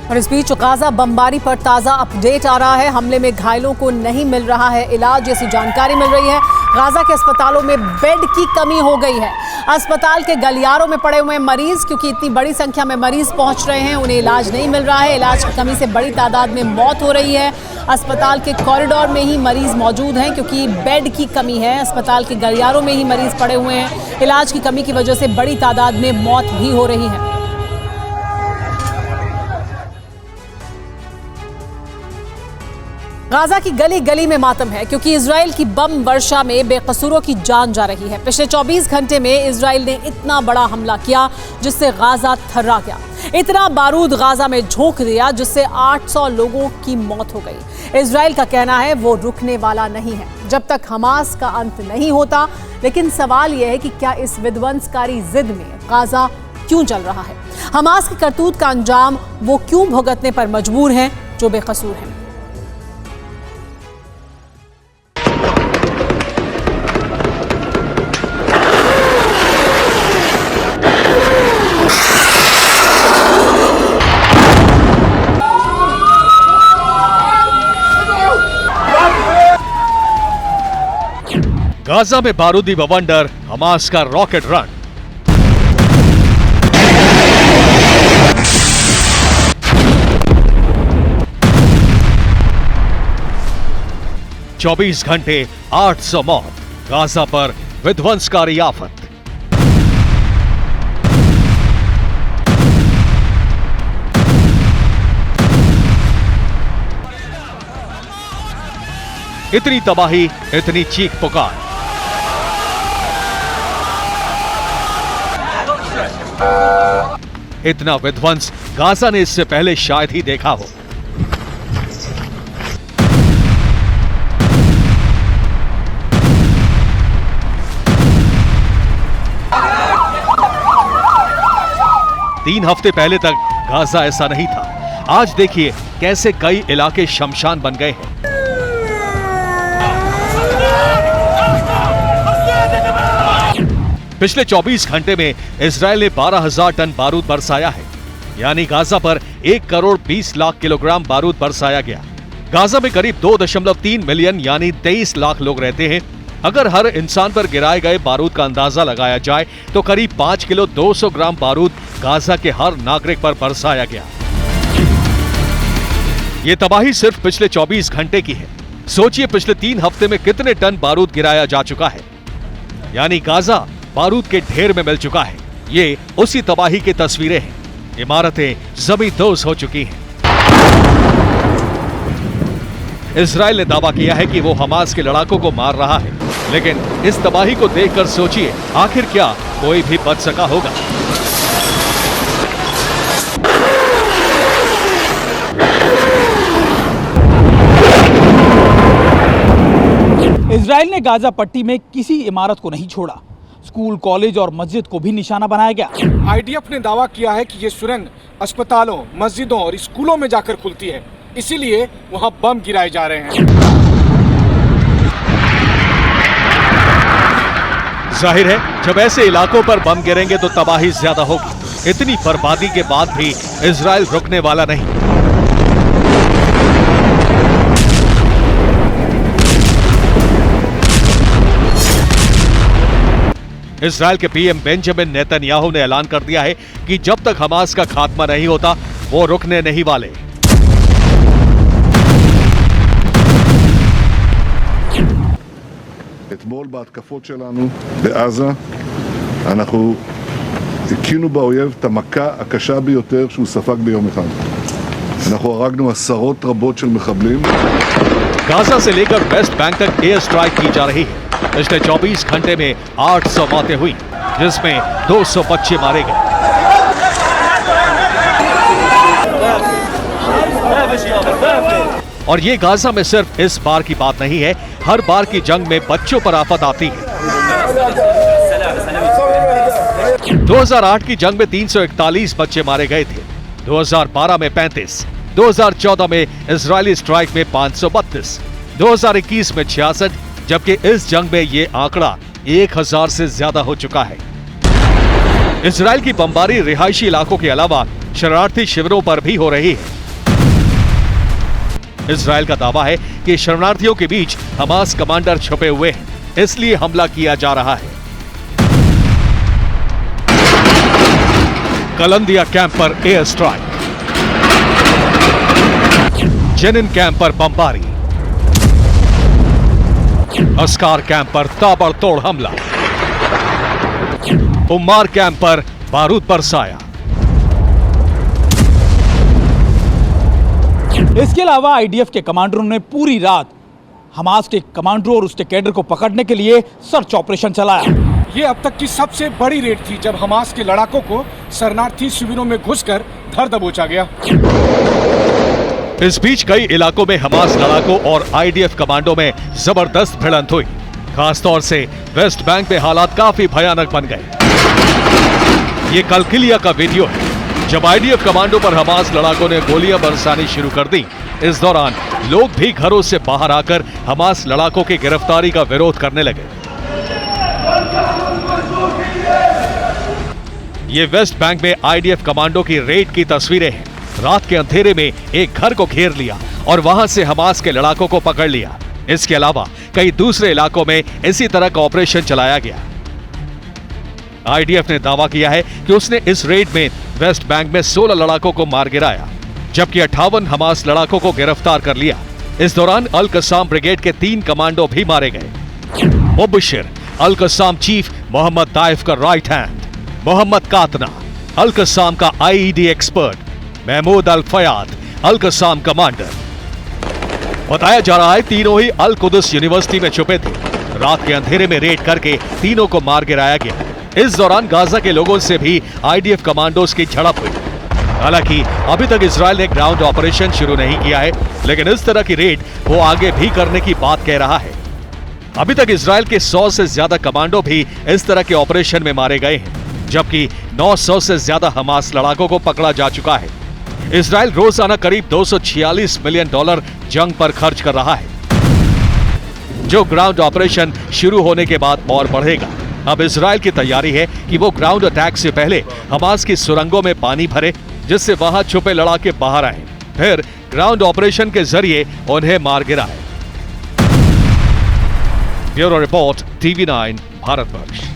और इस बीच गाजा बमबारी पर ताज़ा अपडेट आ रहा है। हमले में घायलों को नहीं मिल रहा है इलाज, जैसी जानकारी मिल रही है। गाजा के अस्पतालों में बेड की कमी हो गई है। अस्पताल के गलियारों में पड़े हुए मरीज, क्योंकि इतनी बड़ी संख्या में मरीज पहुंच रहे हैं, उन्हें इलाज नहीं मिल रहा है। इलाज की कमी से बड़ी तादाद में मौत हो रही है। अस्पताल के कॉरिडोर में ही मरीज मौजूद हैं, क्योंकि बेड की कमी है। अस्पताल के गलियारों में ही मरीज पड़े हुए हैं। इलाज की कमी की वजह से बड़ी तादाद में मौत भी हो रही है। गाजा की गली गली में मातम है, क्योंकि इजराइल की बम वर्षा में बेकसूरों की जान जा रही है। पिछले 24 घंटे में इजराइल ने इतना बड़ा हमला किया जिससे गाजा थर्रा गया। इतना बारूद गाजा में झोंक दिया जिससे 800 लोगों की मौत हो गई। इजराइल का कहना है वो रुकने वाला नहीं है जब तक हमास का अंत नहीं होता। लेकिन सवाल यह है कि क्या इस विध्वंसकारी जिद में गाजा क्यों जल रहा है? हमास की करतूत का अंजाम वो क्यों भुगतने पर मजबूर हैं जो बेकसूर हैं? गाजा में बारूदी बवंडर, हमास का रॉकेट रन। चौबीस घंटे 800 मौत, गाजा पर विध्वंसकारी आफत। इतनी तबाही, इतनी चीख पुकार। इतना विध्वंस गाजा ने इससे पहले शायद ही देखा हो। तीन हफ्ते पहले तक गाजा ऐसा नहीं था। आज देखिए कैसे कई इलाके शमशान बन गए हैं। पिछले 24 घंटे में इजराइल ने 12,000 टन बारूद बरसाया है, यानी गाजा पर 1 करोड़ 20 लाख किलोग्राम बारूद बरसाया गया। गाजा में करीब 2.3 मिलियन यानी 23 लाख लोग रहते हैं। अगर हर इंसान पर गिराए गए बारूद का अंदाजा लगाया जाए तो करीब 5 किलो 200 ग्राम बारूद गाजा के हर नागरिक पर बरसाया गया। ये तबाही सिर्फ पिछले 24 घंटे की है। सोचिए पिछले 3 हफ्ते में कितने टन बारूद गिराया जा चुका है, यानी गाजा बारूद के ढेर में मिल चुका है। ये उसी तबाही की तस्वीरें हैं। इमारतें ज़मींदोज़ हो चुकी हैं। इजराइल ने दावा किया है कि वो हमास के लड़ाकों को मार रहा है, लेकिन इस तबाही को देखकर सोचिए आखिर क्या कोई भी बच सका होगा? इजराइल ने गाजा पट्टी में किसी इमारत को नहीं छोड़ा। स्कूल, कॉलेज और मस्जिद को भी निशाना बनाया गया। आईडीएफ ने दावा किया है कि ये सुरंग अस्पतालों, मस्जिदों और स्कूलों में जाकर खुलती है, इसीलिए वहां बम गिराए जा रहे हैं। जाहिर है जब ऐसे इलाकों पर बम गिरेंगे तो तबाही ज्यादा होगी। इतनी बर्बादी के बाद भी इजराइल रुकने वाला नहीं। इजराइल के पीएम बेंजामिन नेतन्याहू ने ऐलान कर दिया है कि जब तक हमास का खात्मा नहीं होता वो रुकने नहीं वाले। אתמול בהתקפות שלנו בעזה אנחנו הכינו באויב את המכה הקשה ביותר שהוא ספג ביום אחד. אנחנו הרגנו עשרות רבות של מחבלים. गाजा से लेकर वेस्ट बैंक तक एयर स्ट्राइक की जा रही है। पिछले 24 घंटे में 800 मौतें हुई, जिसमें 200 बच्चे मारे गए। और ये गाजा में सिर्फ इस बार की बात नहीं है, हर बार की जंग में बच्चों पर आफत आती है। 2008 की जंग में 341 बच्चे मारे गए थे, 2012 में 35, 2014 में इजरायली स्ट्राइक में 532, 2021 में 66, जबकि इस जंग में ये आंकड़ा 1000 से ज्यादा हो चुका है। इजराइल की बमबारी रिहायशी इलाकों के अलावा शरणार्थी शिविरों पर भी हो रही है। इजराइल का दावा है कि शरणार्थियों के बीच हमास कमांडर छुपे हुए हैं, इसलिए हमला किया जा रहा है। कलंदिया कैंप पर एयर स्ट्राइक, जेनिन कैंप पर बमबारी, अस्कार कैंप पर ताबड़तोड़ हमला, उम्मार कैंप पर बारूद बरसाया। इसके अलावा आईडीएफ के कमांडरों ने पूरी रात हमास के कमांडरों और उसके कैडर को पकड़ने के लिए सर्च ऑपरेशन चलाया। ये अब तक की सबसे बड़ी रेड थी जब हमास के लड़ाकों को शरणार्थी शिविरों में घुसकर धर दबोचा गया। इस बीच कई इलाकों में हमास लड़ाकों और आईडीएफ कमांडो में जबरदस्त भिड़ंत हुई। खासतौर से वेस्ट बैंक में हालात काफी भयानक बन गए। ये कलकिलिया का वीडियो है जब आईडीएफ कमांडो पर हमास लड़ाकों ने गोलियां बरसानी शुरू कर दी। इस दौरान लोग भी घरों से बाहर आकर हमास लड़ाकों की गिरफ्तारी का विरोध करने लगे। ये वेस्ट बैंक में आईडीएफ कमांडो की रेड की तस्वीरें हैं। रात के अंधेरे में एक घर को घेर लिया और वहां से हमास के लड़ाकों को पकड़ लिया। इसके अलावा कई दूसरे इलाकों में इसी तरह का ऑपरेशन चलाया गया। आईडीएफ ने दावा किया है कि उसने इस रेड में वेस्ट बैंक में 16 लड़ाकों को मार गिराया, जबकि 58 हमास लड़ाकों को गिरफ्तार कर लिया। इस दौरान अल कसाम ब्रिगेड के 3 कमांडो भी मारे गए। मुबशिर अल कसाम चीफ मोहम्मद दाइफ का राइट हैंड, मोहम्मद कातना अल कसाम का आईईडी एक्सपर्ट, महमूद अल फयाद अल कसाम कमांडर। बताया जा रहा है तीनों ही अल कुदस यूनिवर्सिटी में छुपे थे। रात के अंधेरे में रेड करके तीनों को मार गिराया गया। इस दौरान गाजा के लोगों से भी आईडीएफ कमांडोज की झड़प हुई। हालांकि अभी तक इजराइल ने ग्राउंड ऑपरेशन शुरू नहीं किया है, लेकिन इस तरह की रेड वो आगे भी करने की बात कह रहा है। अभी तक इजराइल के 100 से ज्यादा कमांडो भी इस तरह के ऑपरेशन में मारे गए हैं, जबकि 900 से ज्यादा हमास लड़ाकों को पकड़ा जा चुका है। इजराइल रोजाना करीब $246 मिलियन जंग पर खर्च कर रहा है, जो ग्राउंड ऑपरेशन शुरू होने के बाद और बढ़ेगा। अब इजराइल की तैयारी है कि वो ग्राउंड अटैक से पहले हमास की सुरंगों में पानी भरे, जिससे वहां छुपे लड़ाके बाहर आए, फिर ग्राउंड ऑपरेशन के जरिए उन्हें मार गिराए। Bureau report, TV9 Bharatvarsh.